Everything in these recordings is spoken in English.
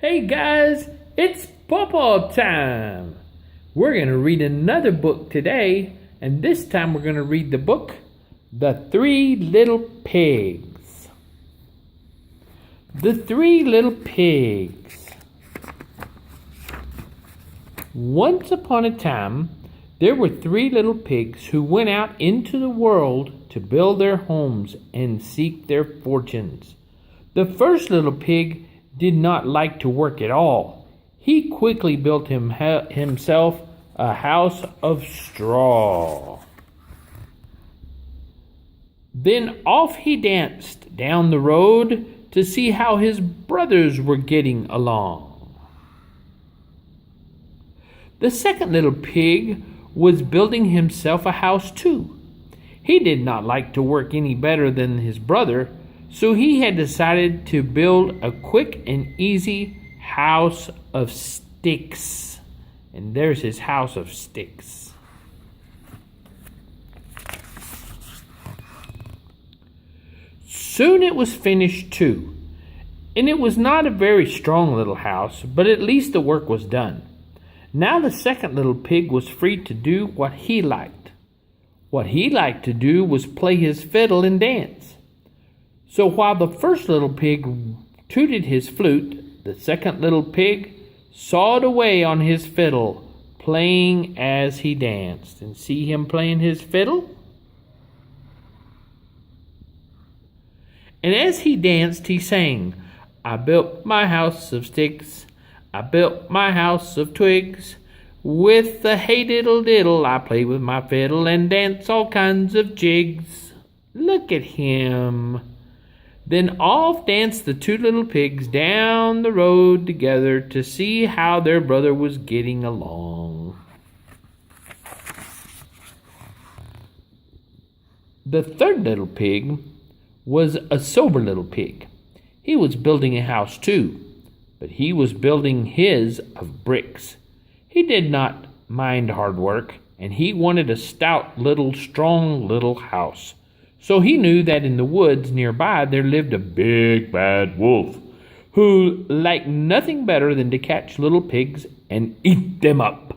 Hey guys, it's PawPaw Time. We're going to read another book today, and this time we're going to read the book, The Three Little Pigs. The Three Little Pigs. Once upon a time, there were three little pigs who went out into the world to build their homes and seek their fortunes. The first little pig did not like to work at all. He quickly built himself a house of straw. Then off he danced down the road to see how his brothers were getting along. The second little pig was building himself a house too. He did not like to work any better than his brother, so he had decided to build a quick and easy house of sticks. And there's his house of sticks. Soon it was finished too, and it was not a very strong little house, but at least the work was done. Now the second little pig was free to do what he liked. What he liked to do was play his fiddle and dance. So while the first little pig tooted his flute, the second little pig sawed away on his fiddle, playing as he danced. And see him playing his fiddle? And as he danced, he sang, "I built my house of sticks, I built my house of twigs. With a hey-diddle-diddle, I play with my fiddle and dance all kinds of jigs." Look at him. Then off danced the two little pigs down the road together to see how their brother was getting along. The third little pig was a sober little pig. He was building a house too, but he was building his of bricks. He did not mind hard work, and he wanted a stout little, strong little house. So he knew that in the woods nearby there lived a big bad wolf who liked nothing better than to catch little pigs and eat them up.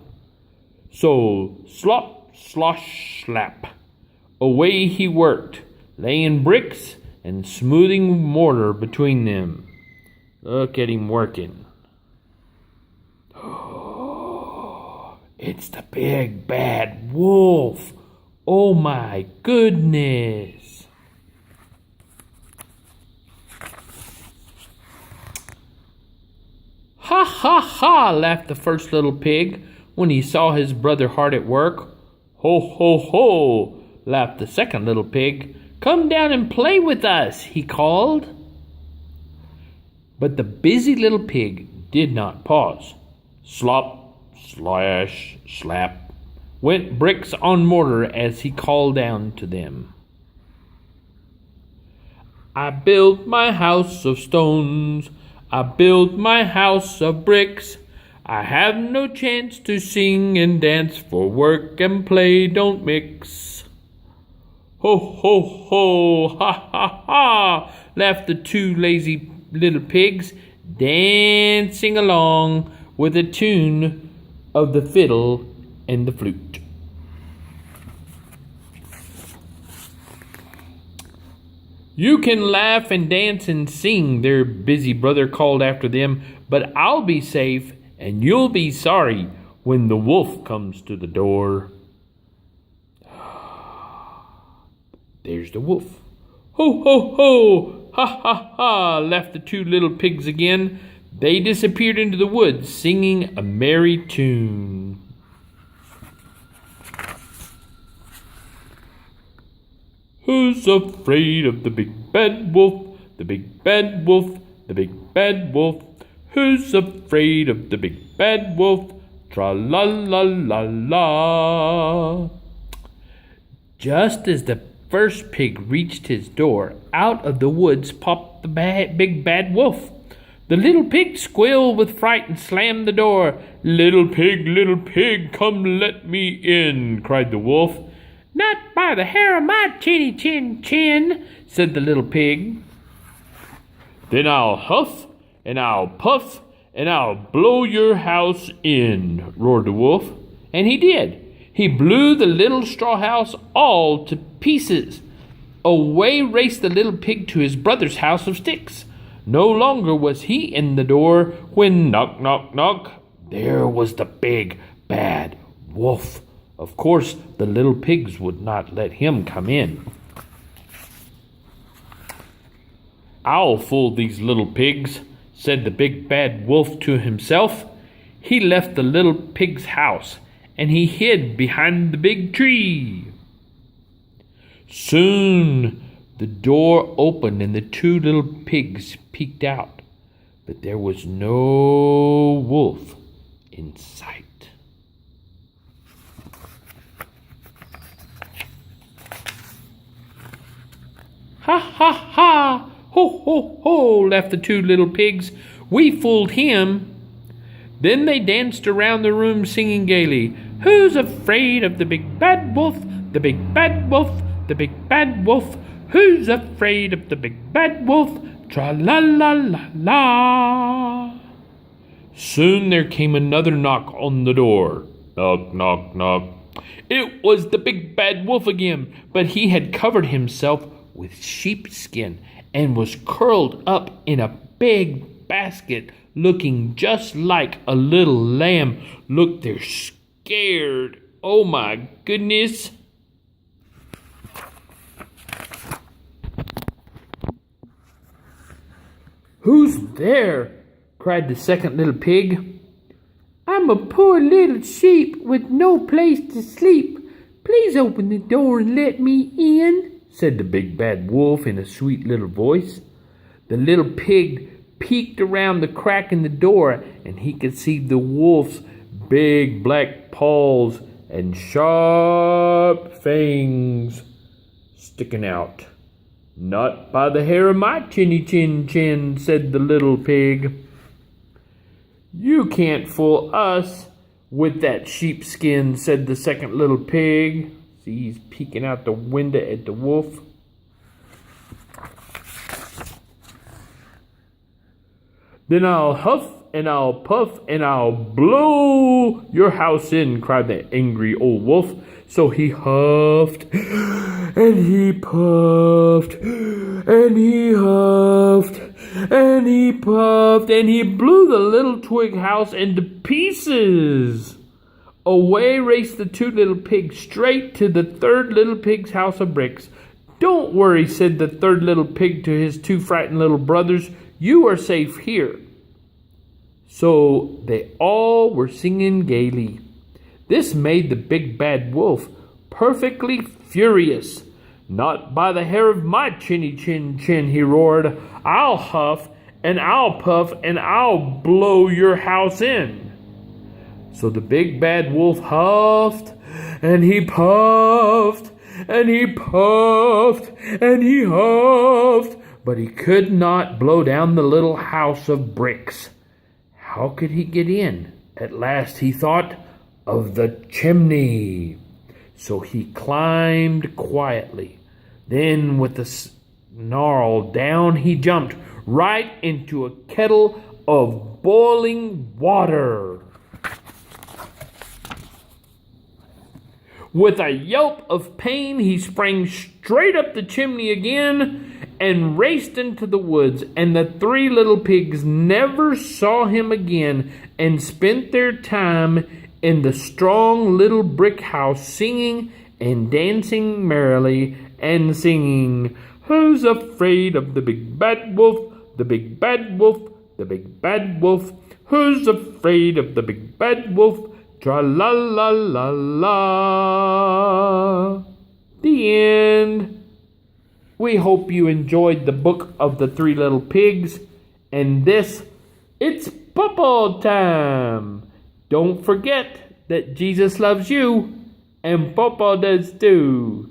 So slop, slosh, slap, away he worked, laying bricks and smoothing mortar between them. Look at him working. It's the big bad wolf. Oh my goodness. Ha ha ha, laughed the first little pig when he saw his brother hard at work. Ho ho ho, laughed the second little pig. Come down and play with us, he called. But the busy little pig did not pause. Slop, slash, slap went bricks on mortar as he called down to them. I built my house of stones, I built my house of bricks. I have no chance to sing and dance, for work and play don't mix. Ho ho ho, ha ha ha, laughed the two lazy little pigs, dancing along with the tune of the fiddle and the flute. You can laugh and dance and sing, their busy brother called after them, but I'll be safe and you'll be sorry when the wolf comes to the door. There's the wolf. Ho ho ho, ha ha ha, laughed the two little pigs again. They disappeared into the woods, singing a merry tune. Who's afraid of the big bad wolf? The big bad wolf, the big bad wolf. Who's afraid of the big bad wolf? Tra-la-la-la-la. Just as the first pig reached his door, out of the woods popped the big bad wolf. The little pig squealed with fright and slammed the door. Little pig, come let me in," cried the wolf. "Not by the hair of my chinny chin chin," said the little pig. "Then I'll huff and I'll puff and I'll blow your house in," roared the wolf. And he did. He blew the little straw house all to pieces. Away raced the little pig to his brother's house of sticks. No longer was he in the door when knock, knock, knock, there was the big, bad wolf. Of course, the little pigs would not let him come in. "I'll fool these little pigs," said the big, bad wolf to himself. He left the little pig's house, and he hid behind the big tree. Soon the door opened and the two little pigs peeked out, but there was no wolf in sight. "Ha, ha, ha! Ho, ho, ho!" laughed the two little pigs. "We fooled him." Then they danced around the room singing gaily, "Who's afraid of the big bad wolf? The big bad wolf, the big bad wolf. Who's afraid of the big bad wolf? Tra-la-la-la-la." Soon there came another knock on the door. Knock, knock, knock. It was the big bad wolf again, but he had covered himself with sheepskin and was curled up in a big basket, looking just like a little lamb. Look, they're scared. Oh my goodness. "Who's there?" cried the second little pig. "I'm a poor little sheep with no place to sleep. Please open the door and let me in," said the big bad wolf in a sweet little voice. The little pig peeked around the crack in the door, and he could see the wolf's big black paws and sharp fangs sticking out. "Not by the hair of my chinny chin chin," said the little pig. "You can't fool us with that sheepskin," said the second little pig. See, he's peeking out the window at the wolf. "Then I'll huff and I'll puff and I'll blow your house in," cried the angry old wolf. So he huffed and he puffed and he huffed and he puffed and he blew the little twig house into pieces. Away raced the two little pigs straight to the third little pig's house of bricks. "Don't worry," said the third little pig to his two frightened little brothers. "You are safe here." So they all were singing gaily. This made the big bad wolf perfectly furious. "Not by the hair of my chinny chin chin," he roared. "I'll huff and I'll puff and I'll blow your house in." So the big bad wolf huffed and he puffed and he puffed and he huffed, but he could not blow down the little house of bricks. How could he get in? At last he thought of the chimney. So he climbed quietly. Then with a snarl down he jumped right into a kettle of boiling water. With a yelp of pain, he sprang straight up the chimney again and raced into the woods, and the three little pigs never saw him again and spent their time in the strong little brick house singing and dancing merrily and singing, "Who's afraid of the big bad wolf? The big bad wolf, the big bad wolf. Who's afraid of the big bad wolf? Tra-la-la-la-la." The end. We hope you enjoyed the book of the Three Little Pigs. And it's PawPaw Time. Don't forget that Jesus loves you, and PawPaw does too.